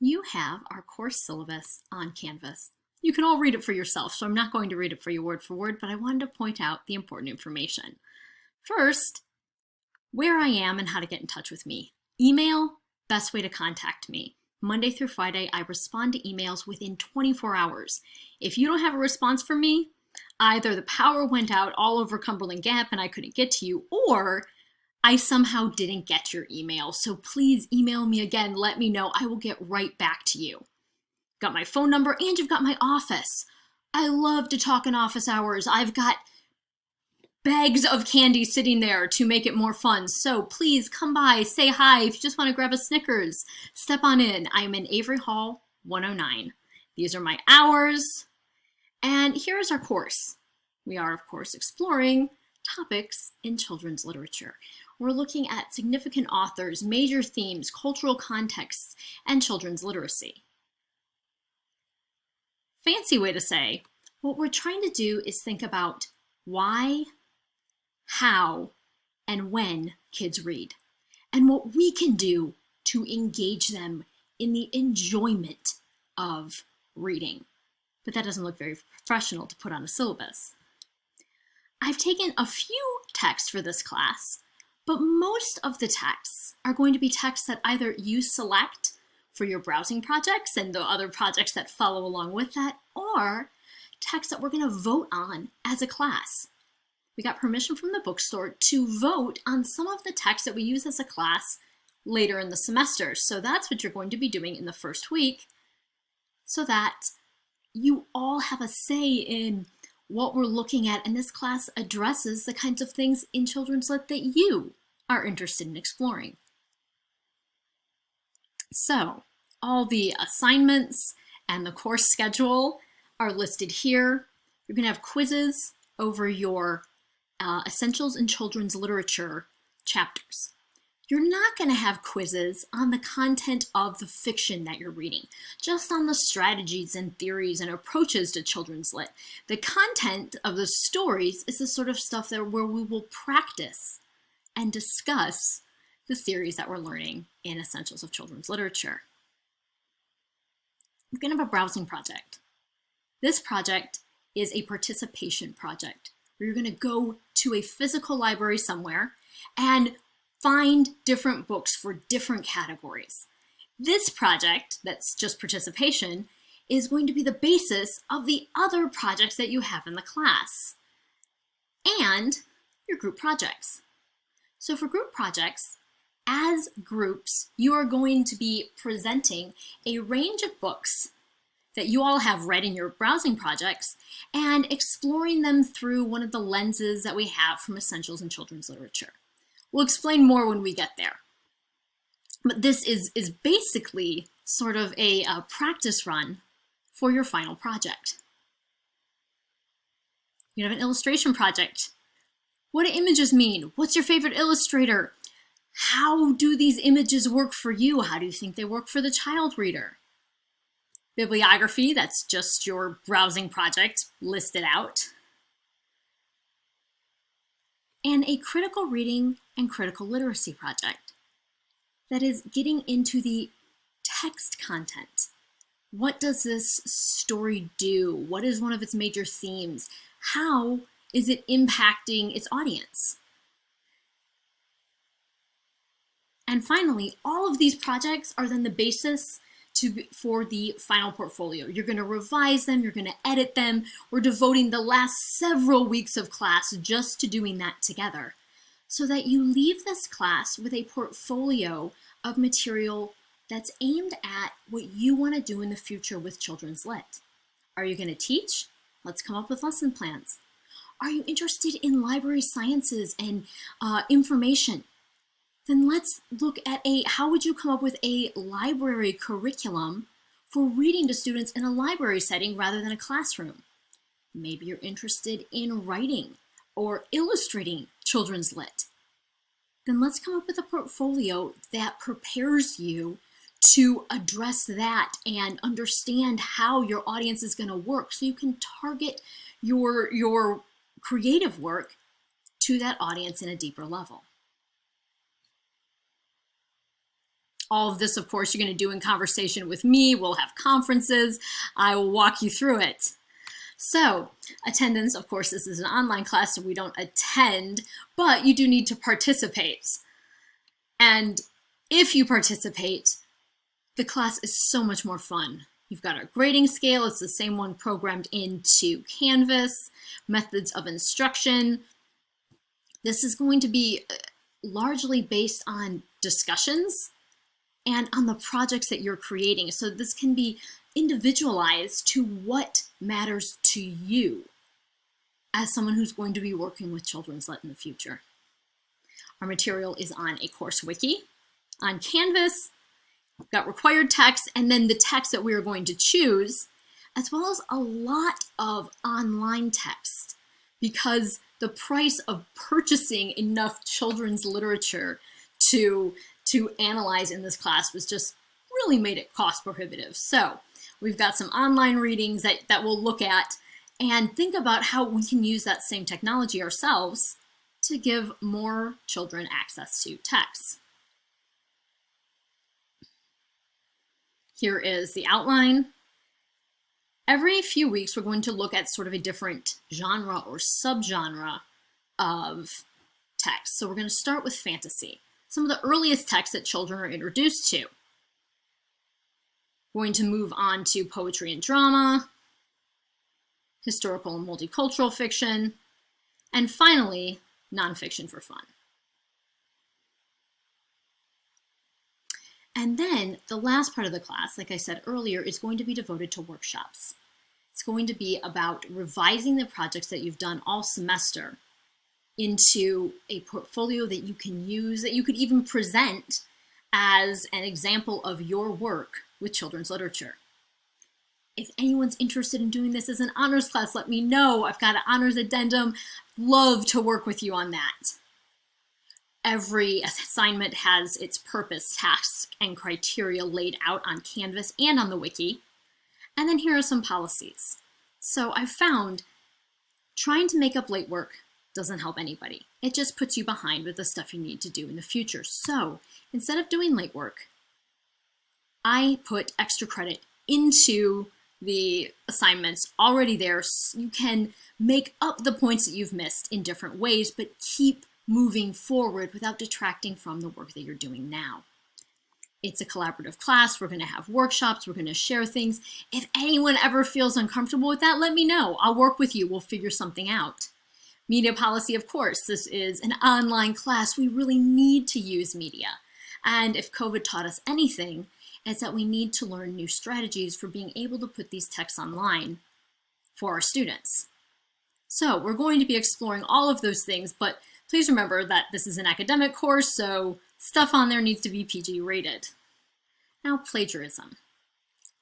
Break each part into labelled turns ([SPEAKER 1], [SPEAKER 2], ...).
[SPEAKER 1] You have our course syllabus on Canvas. You can all read it for yourself, so I'm not going to read it for you word for word, but I wanted to point out the important information. First, where I am and how to get in touch with me. Email, best way to contact me. Monday through Friday, I respond to emails within 24 hours. If you don't have a response from me, either the power went out all over Cumberland Gap and I couldn't get to you, or I somehow didn't get your email. So please email me again. Let me know. I will get right back to you. Got my phone number and you've got my office. I love to talk in office hours. I've got bags of candy sitting there to make it more fun. So please come by, say hi. If you just want to grab a Snickers, step on in. I'm in Avery Hall 109. These are my hours. And here is our course. We are, of course, exploring topics in children's literature. We're looking at significant authors, major themes, cultural contexts, and children's literacy. Fancy way to say, what we're trying to do is think about why, how, and when kids read, and what we can do to engage them in the enjoyment of reading. But that doesn't look very professional to put on a syllabus. I've taken a few texts for this class, but most of the texts are going to be texts that either you select for your browsing projects and the other projects that follow along with that, or texts that we're going to vote on as a class. We got permission from the bookstore to vote on some of the texts that we use as a class later in the semester. So that's what you're going to be doing in the first week, so that you all have a say in what we're looking at, and this class addresses the kinds of things in children's lit that you are interested in exploring. So all the assignments and the course schedule are listed here. You're going to have quizzes over your Essentials in Children's Literature chapters. You're not going to have quizzes on the content of the fiction that you're reading, just on the strategies and theories and approaches to children's lit. The content of the stories is the sort of stuff that where we will practice and discuss the theories that we're learning in Essentials of Children's Literature. We're going to have a browsing project. This project is a participation project where you're going to go to a physical library somewhere and find different books for different categories. This project, that's just participation, is going to be the basis of the other projects that you have in the class and your group projects. So for group projects, as groups, you are going to be presenting a range of books that you all have read in your browsing projects and exploring them through one of the lenses that we have from Essentials in Children's Literature. We'll explain more when we get there. But this is basically sort of a practice run for your final project. You have an illustration project. What do images mean? What's your favorite illustrator? How do these images work for you? How do you think they work for the child reader? Bibliography, that's just your browsing project listed out. And a critical reading and critical literacy project that is getting into the text content. What does this story do? What is one of its major themes? How is it impacting its audience? And finally, all of these projects are then the basis for the final portfolio. You're going to revise them, you're going to edit them. We're devoting the last several weeks of class just to doing that together, so that you leave this class with a portfolio of material that's aimed at what you want to do in the future with children's lit. Are you going to teach? Let's come up with lesson plans. Are you interested in library sciences and information? Then let's look at how would you come up with a library curriculum for reading to students in a library setting rather than a classroom. Maybe you're interested in writing or illustrating children's lit. Then let's come up with a portfolio that prepares you to address that and understand how your audience is going to work, so you can target your creative work to that audience in a deeper level. All of this, of course, you're going to do in conversation with me. We'll have conferences. I will walk you through it. So attendance, of course, this is an online class, so we don't attend, but you do need to participate. And if you participate, the class is so much more fun. You've got our grading scale. It's the same one programmed into Canvas. Methods of instruction. This is going to be largely based on discussions and on the projects that you're creating. So this can be individualized to what matters to you as someone who's going to be working with Children's Lit in the future. Our material is on a course wiki, on Canvas. We've got required text, and then the text that we are going to choose, as well as a lot of online text, because the price of purchasing enough children's literature to analyze in this class was just really made it cost prohibitive. So we've got some online readings that we'll look at and think about how we can use that same technology ourselves to give more children access to text. Here is the outline. Every few weeks, we're going to look at sort of a different genre or subgenre of text. So we're going to start with fantasy, some of the earliest texts that children are introduced to. We're going to move on to poetry and drama, historical and multicultural fiction, and finally, nonfiction for fun. And then the last part of the class, like I said earlier, is going to be devoted to workshops. It's going to be about revising the projects that you've done all semester into a portfolio that you can use, that you could even present as an example of your work with children's literature. If anyone's interested in doing this as an honors class, let me know. I've got an honors addendum. Love to work with you on that. Every assignment has its purpose, tasks, and criteria laid out on Canvas and on the wiki. And then here are some policies. So I've found trying to make up late work doesn't help anybody. It just puts you behind with the stuff you need to do in the future. So instead of doing late work, I put extra credit into the assignments already there, so you can make up the points that you've missed in different ways, but keep moving forward without detracting from the work that you're doing now. It's a collaborative class. We're going to have workshops. We're going to share things. If anyone ever feels uncomfortable with that, let me know. I'll work with you. We'll figure something out. Media policy, of course. This is an online class. We really need to use media. And if COVID taught us anything, it's that we need to learn new strategies for being able to put these texts online for our students. So we're going to be exploring all of those things, but please remember that this is an academic course, so stuff on there needs to be PG rated. Now, plagiarism.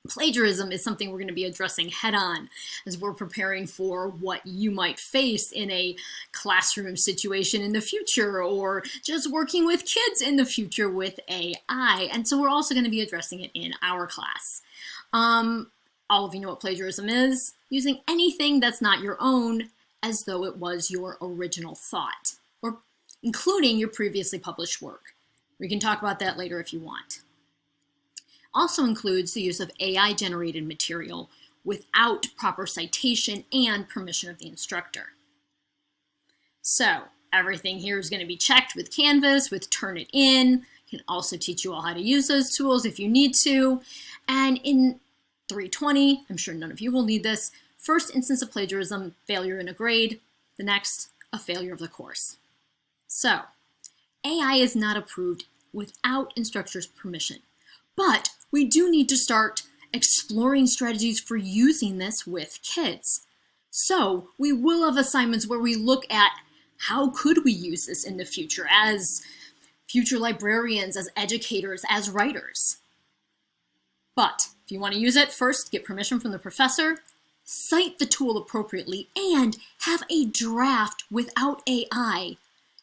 [SPEAKER 1] Plagiarism is something we're going to be addressing head on as we're preparing for what you might face in a classroom situation in the future, or just working with kids in the future with AI. And so we're also going to be addressing it in our class. All of you know what plagiarism is. Using anything that's not your own as though it was your original thought, or including your previously published work. We can talk about that later if you want. Also includes the use of AI-generated material without proper citation and permission of the instructor. So everything here is going to be checked with Canvas, with Turnitin. I can also teach you all how to use those tools if you need to. And in 320, I'm sure none of you will need this, first instance of plagiarism, failure in a grade. The next, a failure of the course. So AI is not approved without instructor's permission, but we do need to start exploring strategies for using this with kids. So we will have assignments where we look at how could we use this in the future as future librarians, as educators, as writers. But if you want to use it, first get permission from the professor, cite the tool appropriately, and have a draft without AI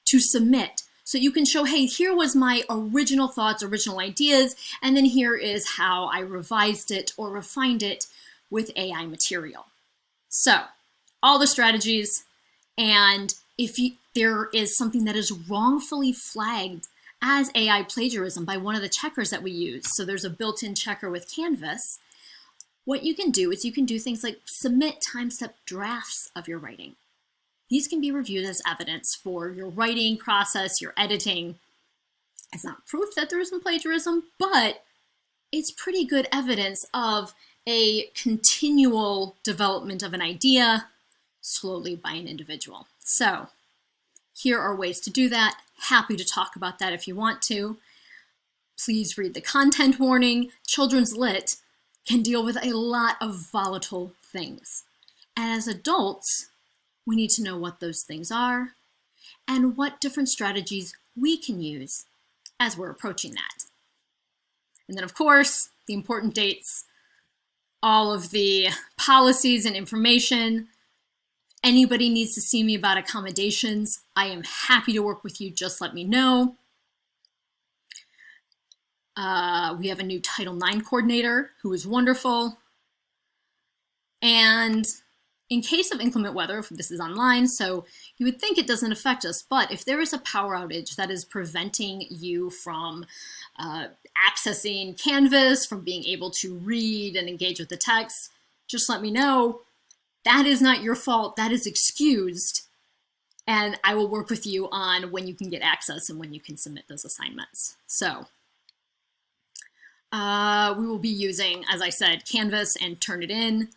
[SPEAKER 1] to submit. So you can show, hey, here was my original thoughts, original ideas, and then here is how I revised it or refined it with AI material. So all the strategies, and if there is something that is wrongfully flagged as AI plagiarism by one of the checkers that we use. So there's a built-in checker with Canvas. What you can do is you can do things like submit time-stepped drafts of your writing. These can be reviewed as evidence for your writing process, your editing. It's not proof that there isn't plagiarism, but it's pretty good evidence of a continual development of an idea slowly by an individual. So here are ways to do that. Happy to talk about that if you want to. Please read the content warning. Children's Lit can deal with a lot of volatile things. And as adults, we need to know what those things are and what different strategies we can use as we're approaching that. And then, of course, the important dates, all of the policies and information. Anybody needs to see me about accommodations, I am happy to work with you. Just let me know. We have a new Title IX coordinator who is wonderful. And in case of inclement weather, this is online, so you would think it doesn't affect us, but if there is a power outage that is preventing you from accessing Canvas, from being able to read and engage with the text, just let me know. That is not your fault. That is excused. And I will work with you on when you can get access and when you can submit those assignments. So we will be using, as I said, Canvas and Turnitin.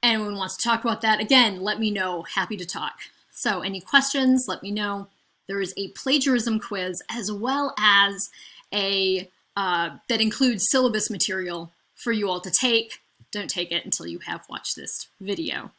[SPEAKER 1] Anyone wants to talk about that, again, let me know. Happy to talk. So any questions, let me know. There is a plagiarism quiz as well as a that includes syllabus material for you all to take. Don't take it until you have watched this video.